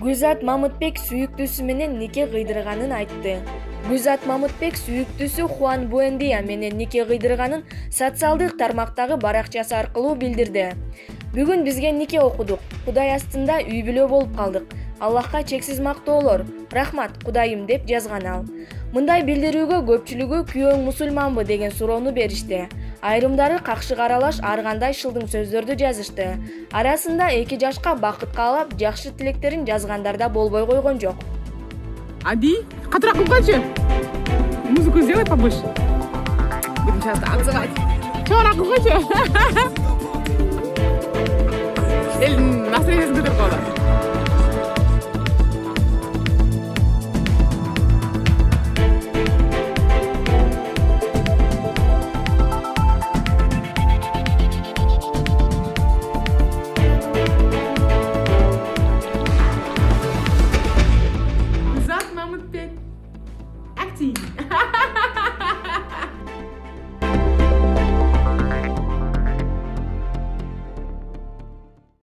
Гулзат Мамытбек сүйүктүүсү менен нике кыйдырганын айтты. Гулзат Мамытбек сүйүктүүсү Хуан Буэндия менен нике кыйдырганын социалдык тармактагы баракчасы аркылуу билдирди. Бүгүн бизге нике окудук. Кудай астында үй бүлө болуп калдык. Аллахка чексиз мактоолор. Рахмат, Кудайым, деп жазган ал. Мындай билдирүүгө көпчүлүгү күйөөң мусулманбы деген суроону беришти. Айрымдары какшык аралаш ар кандай шылдың сөздөрдү жазышты. Арасында 2 жашка бакыт каалап, жакшы тилектерин жазгандар да болбой койгон жок. Ади, катыраак кылгачы. Музыку сделай побольше. Будем сейчас танцевать. Чоrak кылгачы. Эл настроениесин көтөрүп калды.